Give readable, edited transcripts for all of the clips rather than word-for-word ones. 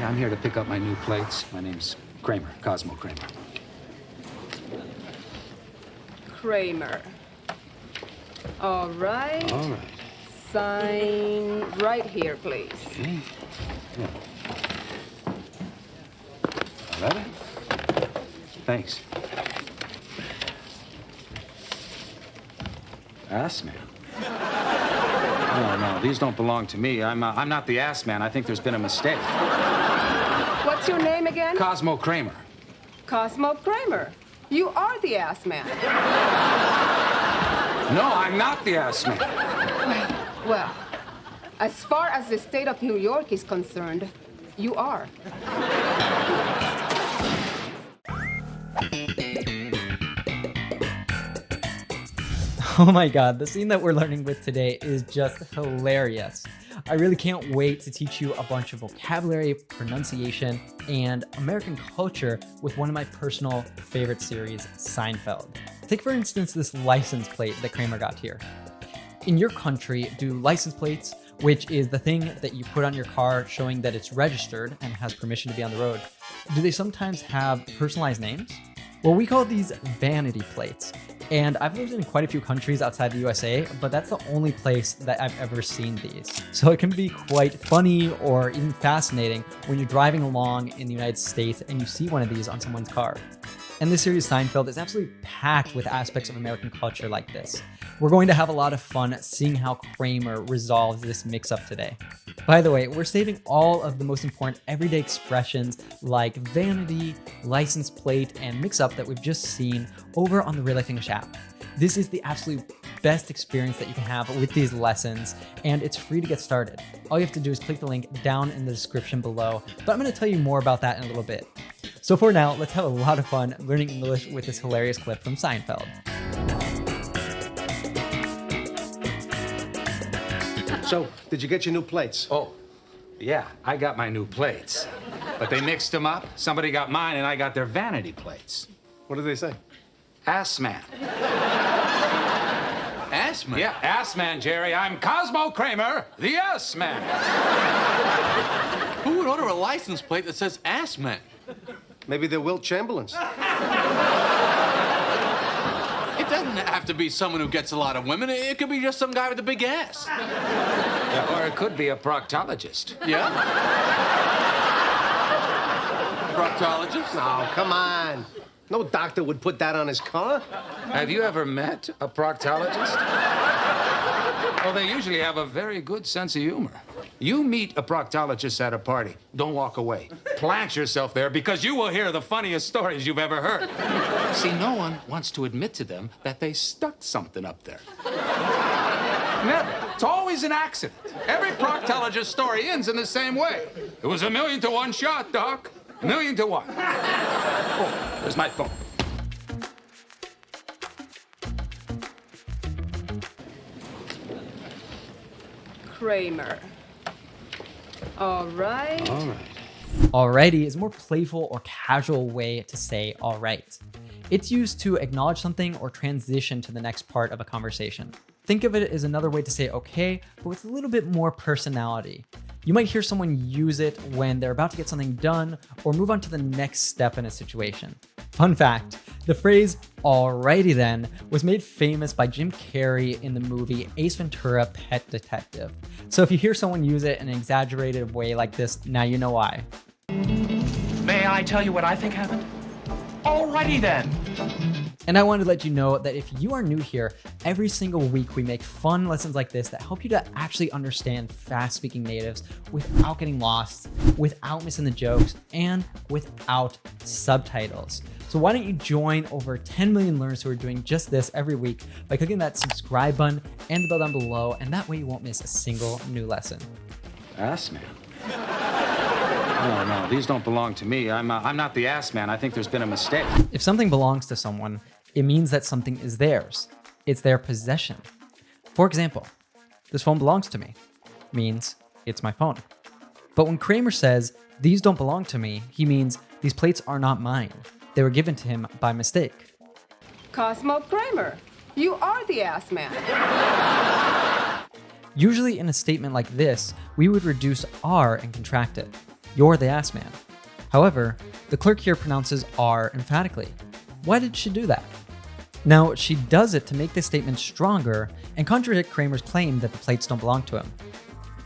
I'm here to pick up my new plates. My name's Kramer, Cosmo Kramer. Kramer. All right. All right. Sign right here, please. Okay. Yeah. All right. Thanks. Assman. No, these don't belong to me. I'm not the Assman. I think there's been a mistake. What's your name again? Cosmo Kramer. Cosmo Kramer. You are the Assman. No, I'm not the Assman. Well, as far as the state of New York is concerned, you are. Oh my God, the scene that we're learning with today is just hilarious. I really can't wait to teach you a bunch of vocabulary, pronunciation, and American culture with one of my personal favorite series, Seinfeld. Take for instance this license plate that Kramer got here. In your country, do license plates, which is the thing that you put on your car showing that it's registered and has permission to be on the road, do they sometimes have personalized names? Well, we call these vanity plates. And I've lived in quite a few countries outside the USA, but that's the only place that I've ever seen these. So it can be quite funny or even fascinating when you're driving along in the United States and you see one of these on someone's car. And this series Seinfeld is absolutely packed with aspects of American culture like this. We're going to have a lot of fun seeing how Kramer resolves this mix-up today. By the way, we're saving all of the most important everyday expressions like vanity, license plate, and mix-up that we've just seen over on the Real Life English app. This is the absolute best experience that you can have with these lessons, and it's free to get started. All you have to do is click the link down in the description below, but I'm going to tell you more about that in a little bit. So for now, let's have a lot of fun learning English with this hilarious clip from Seinfeld. So, did you get your new plates? Oh, yeah, I got my new plates. But they mixed them up. Somebody got mine and I got their vanity plates. What did they say? Assman. Assman? Yeah, Assman, Jerry. I'm Cosmo Kramer, the Assman. Who would order a license plate that says Assman? Maybe they're Wilt Chamberlains. It doesn't have to be someone who gets a lot of women. It could be just some guy with a big ass. Yeah, or it could be a proctologist. Yeah? Proctologist? Oh, come on. No doctor would put that on his car. Have you ever met a proctologist? Well, they usually have a very good sense of humor. You meet a proctologist at a party, don't walk away. Plant yourself there because you will hear the funniest stories you've ever heard. See, no one wants to admit to them that they stuck something up there. Never. It's always an accident. Every proctologist story ends in the same way. It was 1,000,000 to 1 shot, Doc. 1,000,000 to 1. Oh, there's my phone. Kramer. All right. All right. Alrighty is a more playful or casual way to say all right. It's used to acknowledge something or transition to the next part of a conversation. Think of it as another way to say okay, but with a little bit more personality. You might hear someone use it when they're about to get something done or move on to the next step in a situation. Fun fact, the phrase alrighty then was made famous by Jim Carrey in the movie Ace Ventura: Pet Detective. So if you hear someone use it in an exaggerated way like this, now you know why. May I tell you what I think happened? Alrighty then. And I wanted to let you know that if you are new here, every single week we make fun lessons like this that help you to actually understand fast-speaking natives without getting lost, without missing the jokes, and without subtitles. So why don't you join over 10 million learners who are doing just this every week by clicking that subscribe button and the bell down below, and that way you won't miss a single new lesson. Assman. No, these don't belong to me. I'm not the Assman. I think there's been a mistake. If something belongs to someone, it means that something is theirs. It's their possession. For example, this phone belongs to me means it's my phone. But when Kramer says these don't belong to me, he means these plates are not mine. They were given to him by mistake. Cosmo Kramer. You are the Assman. Usually in a statement like this, we would reduce are and contract it. You're the ass man. However, the clerk here pronounces R emphatically. Why did she do that? Now, she does it to make this statement stronger and contradict Kramer's claim that the plates don't belong to him.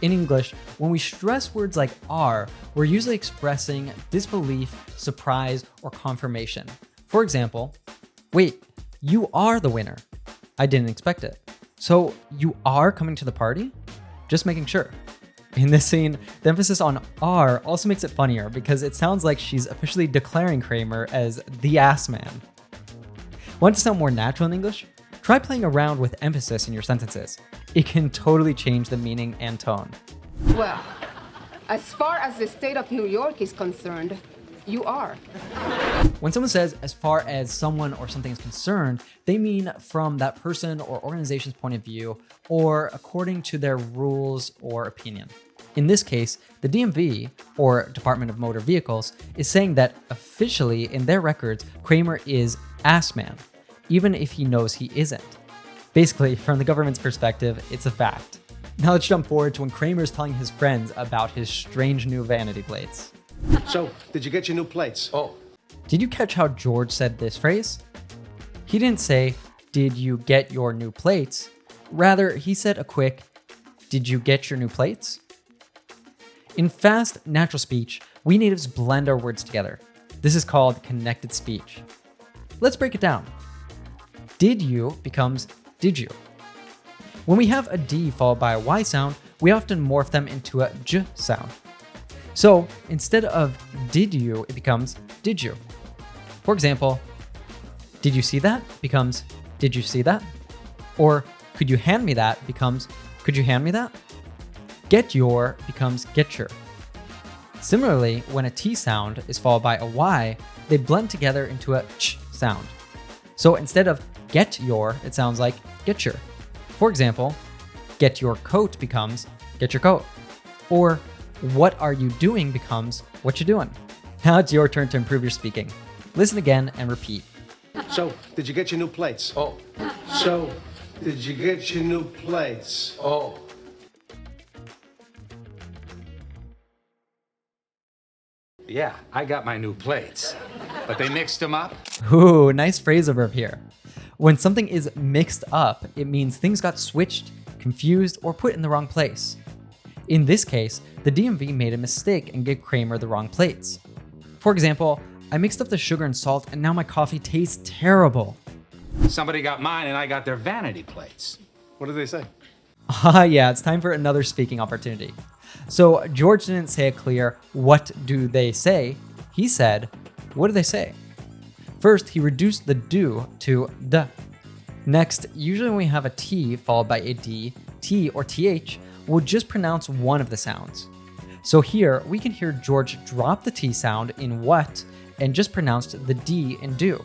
In English, when we stress words like are, we're usually expressing disbelief, surprise, or confirmation. For example, wait, you are the winner. I didn't expect it. So you are coming to the party? Just making sure. In this scene, the emphasis on are also makes it funnier because it sounds like she's officially declaring Kramer as the ass man. Want to sound more natural in English? Try playing around with emphasis in your sentences. It can totally change the meaning and tone. Well, as far as the state of New York is concerned, you are. When someone says as far as someone or something is concerned, they mean from that person or organization's point of view or according to their rules or opinion. In this case, the DMV, or Department of Motor Vehicles, is saying that officially in their records, Kramer is Assman, even if he knows he isn't. Basically, from the government's perspective, it's a fact. Now let's jump forward to when Kramer's telling his friends about his strange new vanity plates. So, did you get your new plates? Oh, Did you catch how George said this phrase? He didn't say, did you get your new plates? Rather, he said a quick, did you get your new plates? In fast, natural speech, we natives blend our words together. This is called connected speech. Let's break it down. Did you becomes did you. When we have a D followed by a Y sound, we often morph them into a J sound. So instead of did you, it becomes did you. For example, did you see that becomes did you see that? Or could you hand me that becomes could you hand me that? Get your becomes get your. Similarly, when a T sound is followed by a Y, they blend together into a ch sound. So instead of get your, it sounds like get your. For example, get your coat becomes get your coat. Or what are you doing becomes what you doing. Now it's your turn to improve your speaking. Listen again and repeat. So, did you get your new plates? oh, So, did you get your new plates? oh. Yeah, I got my new plates, but they mixed them up. Ooh, nice phrasal verb here. When something is mixed up, it means things got switched, confused, or put in the wrong place. In this case, the DMV made a mistake and gave Kramer the wrong plates. For example, I mixed up the sugar and salt and now my coffee tastes terrible. Somebody got mine and I got their vanity plates. What did they say? Yeah, it's time for another speaking opportunity. So George didn't say a clear, what do they say? He said, what do they say? First, he reduced the do to the. Next, usually when we have a T followed by a D, T, or TH, we'll just pronounce one of the sounds. So here, we can hear George drop the T sound in what and just pronounced the D in do.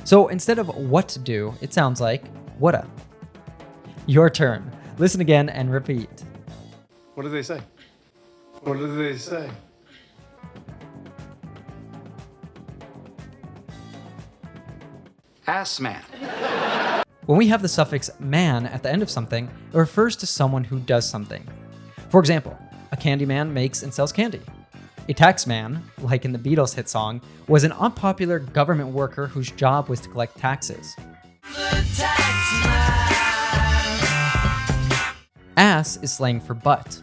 So instead of what to do, it sounds like whatta. Your turn. Listen again and repeat. What did they say? What did they say? Assman. When we have the suffix man at the end of something, it refers to someone who does something. For example, a candy man makes and sells candy. A tax man, like in the Beatles hit song, was an unpopular government worker whose job was to collect taxes. Ass is slang for butt.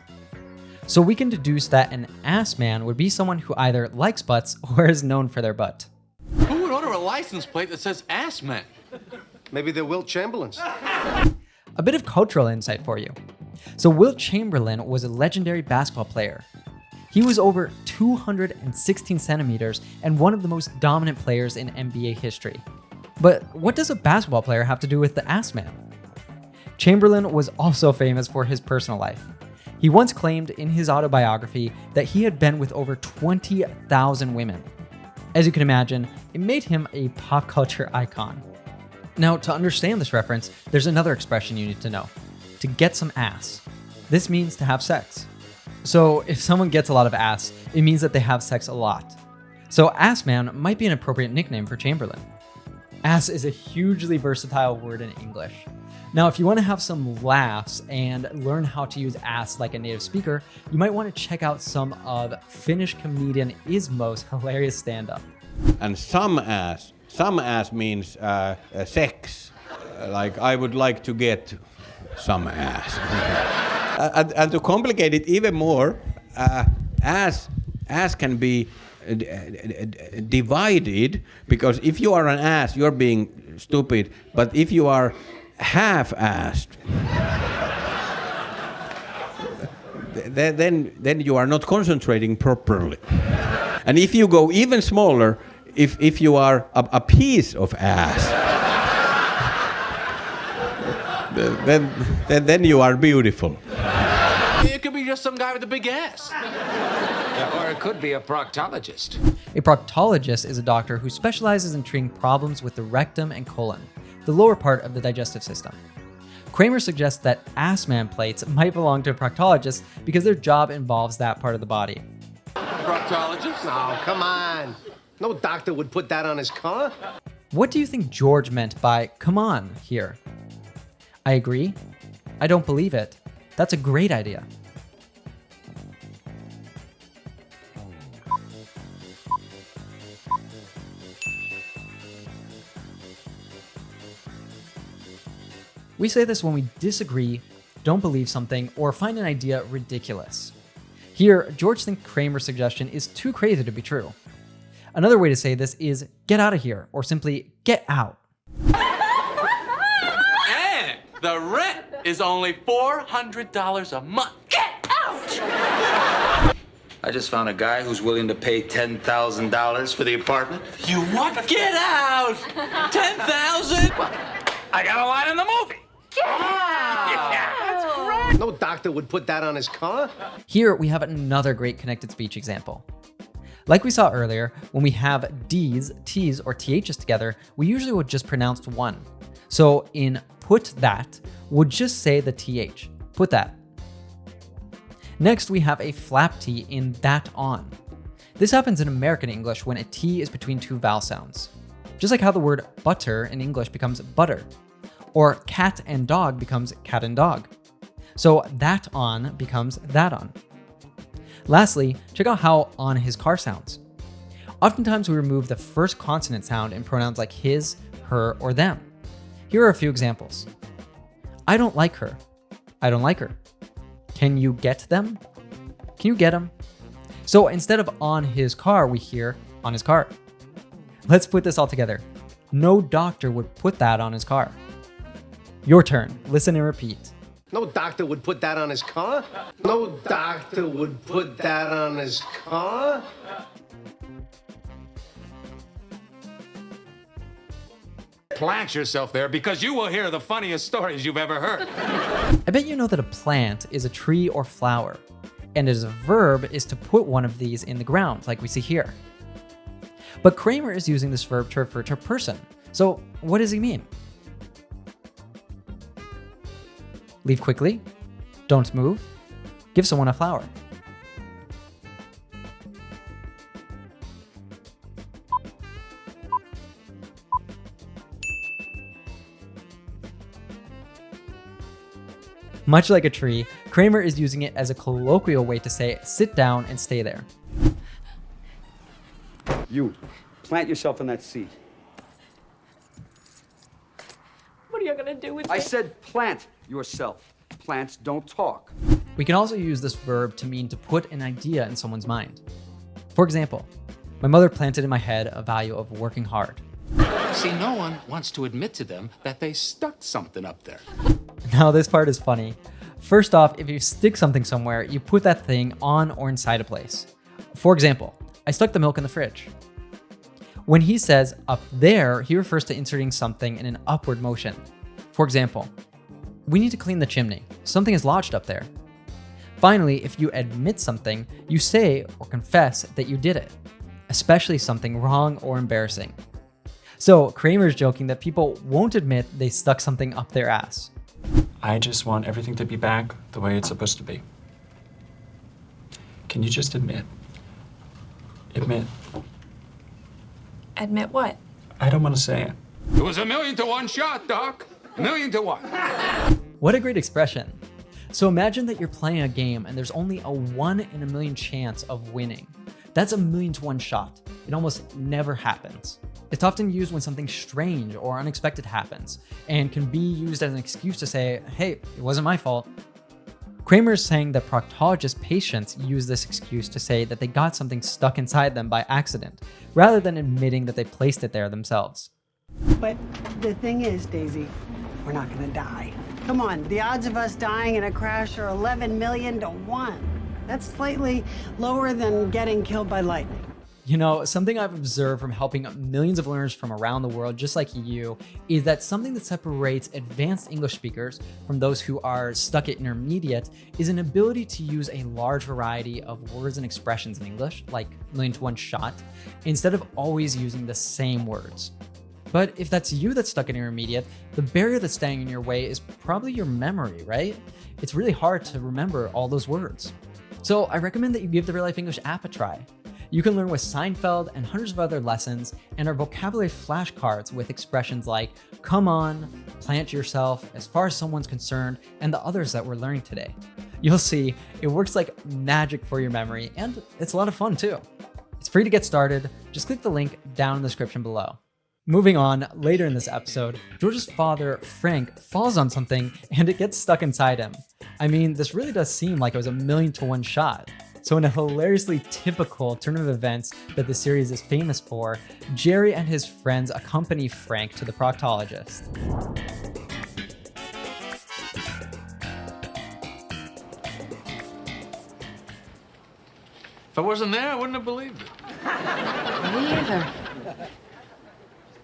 So we can deduce that an ass man would be someone who either likes butts or is known for their butt. Who would order a license plate that says Assman? Maybe they're Wilt Chamberlains. A bit of cultural insight for you. So Wilt Chamberlain was a legendary basketball player. He was over 216 centimeters and one of the most dominant players in NBA history. But what does a basketball player have to do with the ass man? Chamberlain was also famous for his personal life. He once claimed in his autobiography that he had been with over 20,000 women. As you can imagine, it made him a pop culture icon. Now, to understand this reference, there's another expression you need to know. To get some ass. This means to have sex. So if someone gets a lot of ass, it means that they have sex a lot. So Assman might be an appropriate nickname for Chamberlain. Ass is a hugely versatile word in English. Now, if you want to have some laughs and learn how to use ass like a native speaker, you might want to check out some of Finnish comedian Ismo's hilarious stand-up. And some ass means sex. Like, I would like to get some ass. And to complicate it even more, ass can be divided, because if you are an ass, you're being stupid. But if you are half-assed, then you are not concentrating properly. And if you go even smaller, if you are a piece of ass, then you are beautiful. It could be just some guy with a big ass. Yeah, or it could be a proctologist. A proctologist is a doctor who specializes in treating problems with the rectum and colon, the lower part of the digestive system. Kramer suggests that Assman plates might belong to a proctologist because their job involves that part of the body. Proctologist? Oh, come on. No doctor would put that on his car. What do you think George meant by "come on" here? I agree. I don't believe it. That's a great idea. We say this when we disagree, don't believe something, or find an idea ridiculous. Here, George thinks Kramer's suggestion is too crazy to be true. Another way to say this is "get out of here," or simply "get out." And the rent is only $400 a month. Get out! I just found a guy who's willing to pay $10,000 for the apartment. You what? Get out! 10,000? I got a line in the movie. No doctor would put that on his car. Here we have another great connected speech example. Like we saw earlier, when we have D's, T's, or THs together, we usually would just pronounce one. So in put that, would just say the TH, put that. Next, we have a flap T in that on. This happens in American English when a T is between two vowel sounds. Just like how the word butter in English becomes butter, or cat and dog becomes cat and dog. So that on becomes that on. Lastly, check out how "on his car" sounds. Oftentimes we remove the first consonant sound in pronouns like his, her, or them. Here are a few examples. I don't like her. I don't like her. Can you get them? Can you get them? So instead of "on his car," we hear "on his car." Let's put this all together. No doctor would put that on his car. Your turn. Listen and repeat. No doctor would put that on his car. No doctor would put that on his car. Plant yourself there because you will hear the funniest stories you've ever heard. I bet you know that a plant is a tree or flower, and as a verb is to put one of these in the ground, like we see here. But Kramer is using this verb to refer to a person. So what does he mean? Leave quickly, don't move, give someone a flower. Much like a tree, Kramer is using it as a colloquial way to say sit down and stay there. You, plant yourself in that seat. What are you gonna do with me? I said plant yourself. Plants don't talk. We can also use this verb to mean to put an idea in someone's mind. For example, my mother planted in my head a value of working hard. See, no one wants to admit to them that they stuck something up there. Now this part is funny. First off, if you stick something somewhere, you put that thing on or inside a place. For example, I stuck the milk in the fridge. When he says up there, he refers to inserting something in an upward motion. For example, we need to clean the chimney. Something is lodged up there. Finally, if you admit something, you say or confess that you did it, especially something wrong or embarrassing. So Kramer's joking that people won't admit they stuck something up their ass. I just want everything to be back the way it's supposed to be. Can you just admit? Admit. Admit what? I don't want to say it. It was 1,000,000 to 1 shot, Doc. 1,000,000 to 1. What a great expression. So imagine that you're playing a game and there's only a 1 in a million chance of winning. That's 1,000,000 to 1 shot. It almost never happens. It's often used when something strange or unexpected happens and can be used as an excuse to say, hey, it wasn't my fault. Kramer is saying that proctologist patients use this excuse to say that they got something stuck inside them by accident, rather than admitting that they placed it there themselves. But the thing is, Daisy, we're not gonna die. Come on, the odds of us dying in a crash are 11,000,000 to 1. That's slightly lower than getting killed by lightning. You know, something I've observed from helping millions of learners from around the world, just like you, is that something that separates advanced English speakers from those who are stuck at intermediate is an ability to use a large variety of words and expressions in English, like 1,000,000 to 1 shot, instead of always using the same words. But if that's you that's stuck at intermediate, the barrier that's standing in your way is probably your memory, right? It's really hard to remember all those words. So I recommend that you give the Real Life English app a try. You can learn with Seinfeld and hundreds of other lessons and our vocabulary flashcards with expressions like come on, plant yourself, as far as someone's concerned, and the others that we're learning today. You'll see, it works like magic for your memory, and it's a lot of fun too. It's free to get started. Just click the link down in the description below. Moving on, later in this episode, George's father, Frank, falls on something and it gets stuck inside him. I mean, this really does seem like it was 1,000,000 to 1 shot. So in a hilariously typical turn of events that the series is famous for, Jerry and his friends accompany Frank to the proctologist. If I wasn't there, I wouldn't have believed it. Me either.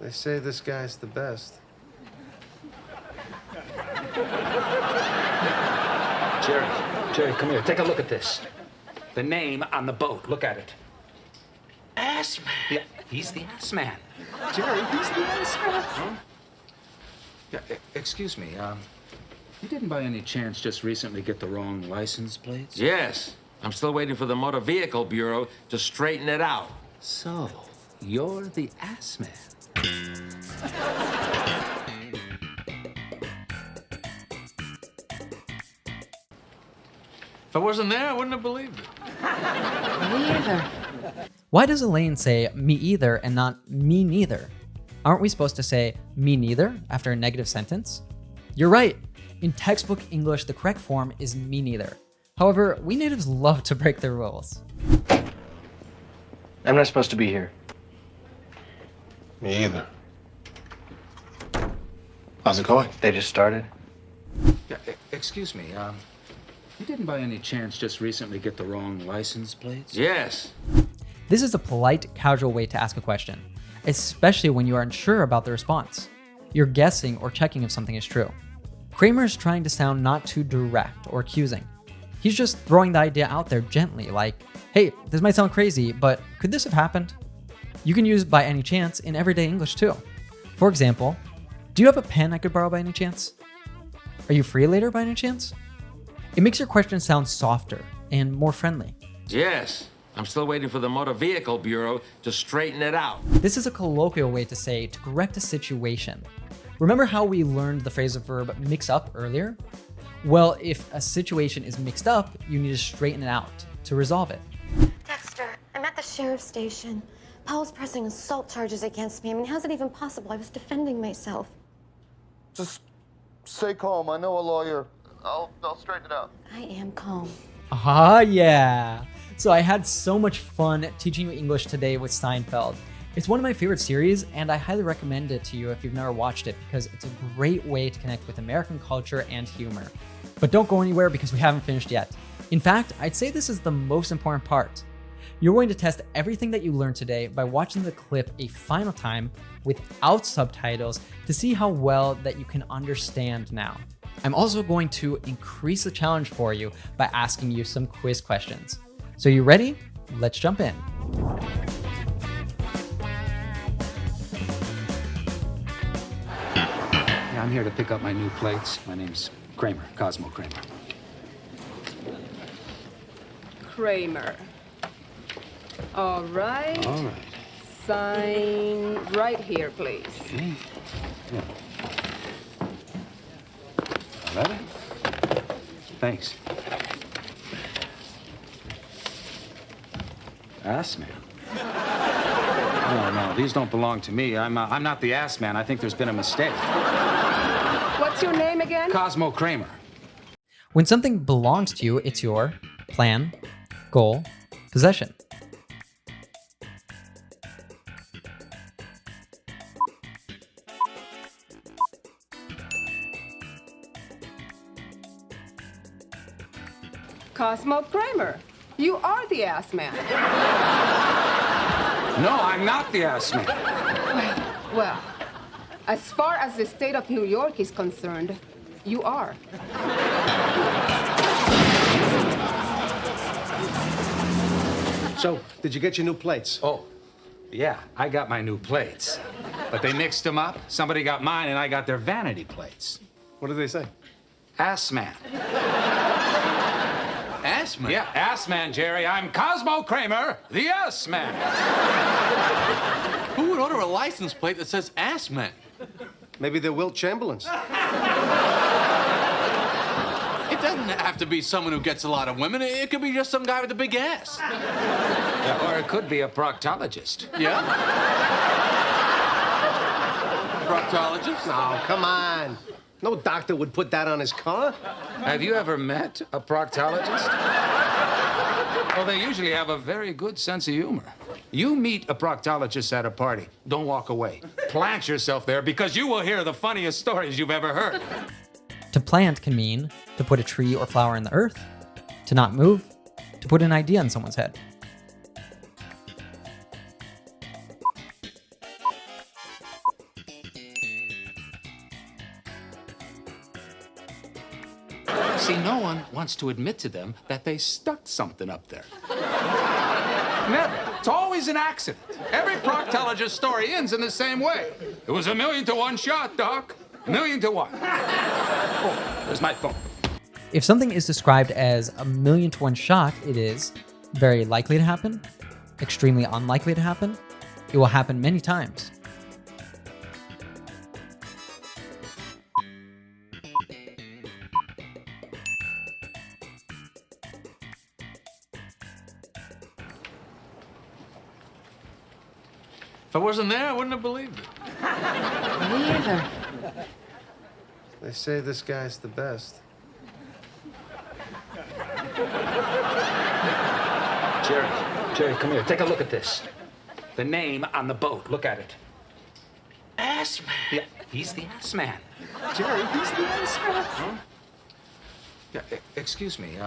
They say this guy's the best. Jerry, come here. Take a look at this. The name on the boat. Look at it. Assman. Yeah, he's the Assman. Jerry, he's the Assman. Huh? Yeah, excuse me. You didn't by any chance just recently get the wrong license plates? Yes. I'm still waiting for the Motor Vehicle Bureau to straighten it out. So, you're the Assman. If I wasn't there, I wouldn't have believed it. Me either. Why does Elaine say me either and not me neither? Aren't we supposed to say me neither after a negative sentence? You're right. In textbook English, the correct form is me neither. However, we natives love to break the rules. I'm not supposed to be here. Me either. How's it going? They just started. Yeah, excuse me. You didn't by any chance just recently get the wrong license plates? Yes. This is a polite, casual way to ask a question, especially when you are unsure about the response. You're guessing or checking if something is true. Kramer is trying to sound not too direct or accusing. He's just throwing the idea out there gently, like, hey, this might sound crazy, but could this have happened? You can use by any chance in everyday English too. For example, do you have a pen I could borrow by any chance? Are you free later by any chance? It makes your question sound softer and more friendly. Yes. I'm still waiting for the Motor Vehicle Bureau to straighten it out. This is a colloquial way to say to correct a situation. Remember how we learned the phrasal verb mix up earlier? Well, if a situation is mixed up, you need to straighten it out to resolve it. Dexter, I'm at the sheriff's station. Paul's pressing assault charges against me. I mean, how's it even possible? I was defending myself. Just stay calm. I know a lawyer. I'll straighten it out. I am calm. Ah, yeah. So I had so much fun teaching you English today with Seinfeld. It's one of my favorite series, and I highly recommend it to you if you've never watched it because it's a great way to connect with American culture and humor. But don't go anywhere because we haven't finished yet. In fact, I'd say this is the most important part. You're going to test everything that you learned today by watching the clip a final time without subtitles to see how well that you can understand now. I'm also going to increase the challenge for you by asking you some quiz questions. So you ready? Let's jump in. Yeah, I'm here to pick up my new plates. My name's Kramer, Cosmo Kramer. Kramer. All right. All right. Sign right here, please. Okay. Yeah. Ready? Thanks. Assman. No, these don't belong to me. I'm not the Assman. I think there's been a mistake. What's your name again? Cosmo Kramer. When something belongs to you, it's your plan, goal, possession. Cosmo Kramer. You are the Assman. No, I'm not the Assman. Well, as far as the state of New York is concerned, you are. So, did you get your new plates? Oh, yeah, I got my new plates. But they mixed them up. Somebody got mine, and I got their vanity plates. What did they say? Assman. Assman? Yeah, Assman, Jerry. I'm Cosmo Kramer, the Assman. Who would order a license plate that says Assman? Maybe they're Wilt Chamberlains. It doesn't have to be someone who gets a lot of women. It could be just some guy with a big ass. Yeah, or it could be a proctologist. Yeah? Proctologist? Oh, come on. No doctor would put that on his car. Have you ever met a proctologist? Well, they usually have a very good sense of humor. You meet a proctologist at a party. Don't walk away. Plant yourself there because you will hear the funniest stories you've ever heard. To plant can mean to put a tree or flower in the earth, to not move, to put an idea in someone's head. See, no one wants to admit to them that they stuck something up there. Never. It's always an accident. Every proctologist story ends in the same way. It was 1,000,000 to 1 shot, Doc. 1,000,000 to 1. Oh, there's my phone. If something is described as 1,000,000 to 1 shot, it is very likely to happen, extremely unlikely to happen, it will happen many times. If I wasn't there, I wouldn't have believed it. Me either. They say this guy's the best. Jerry, come here. Take a look at this. The name on the boat. Look at it. Assman. Yeah, he's the Assman. Jerry, he's the Assman. Huh? Yeah, excuse me.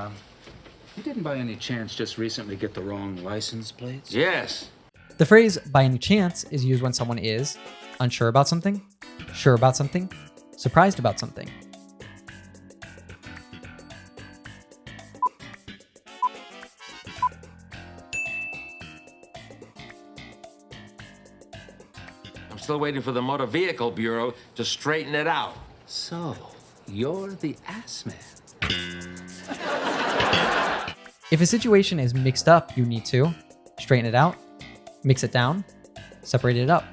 You didn't by any chance just recently get the wrong license plates? Yes. The phrase by any chance is used when someone is unsure about something, sure about something, surprised about something. I'm still waiting for the Motor Vehicle Bureau to straighten it out. So, you're the Assman. If a situation is mixed up, you need to straighten it out, mix it down, separate it up.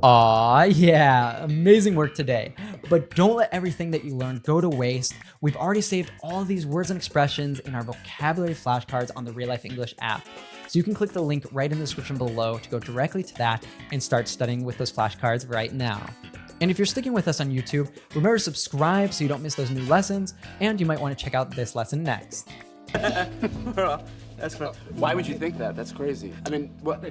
Aw, yeah, amazing work today. But don't let everything that you learned go to waste. We've already saved all of these words and expressions in our vocabulary flashcards on the Real Life English app. So you can click the link right in the description below to go directly to that and start studying with those flashcards right now. And if you're sticking with us on YouTube, remember to subscribe so you don't miss those new lessons, and you might want to check out this lesson next. That's fun. Why would you think that? That's crazy. I mean, what?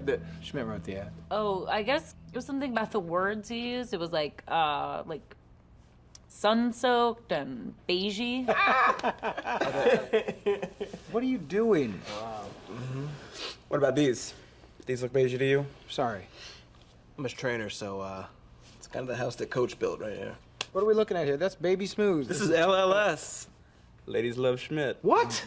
Schmidt wrote the ad. Oh, I guess it was something about the words he used. It was like sun-soaked and beigey. What are you doing? Wow. What about these? These look beigey to you? Sorry. I'm his trainer, so it's kind of the house that Coach built right here. What are we looking at here? That's Baby Smooth. This is LLS. Ladies love Schmidt. What?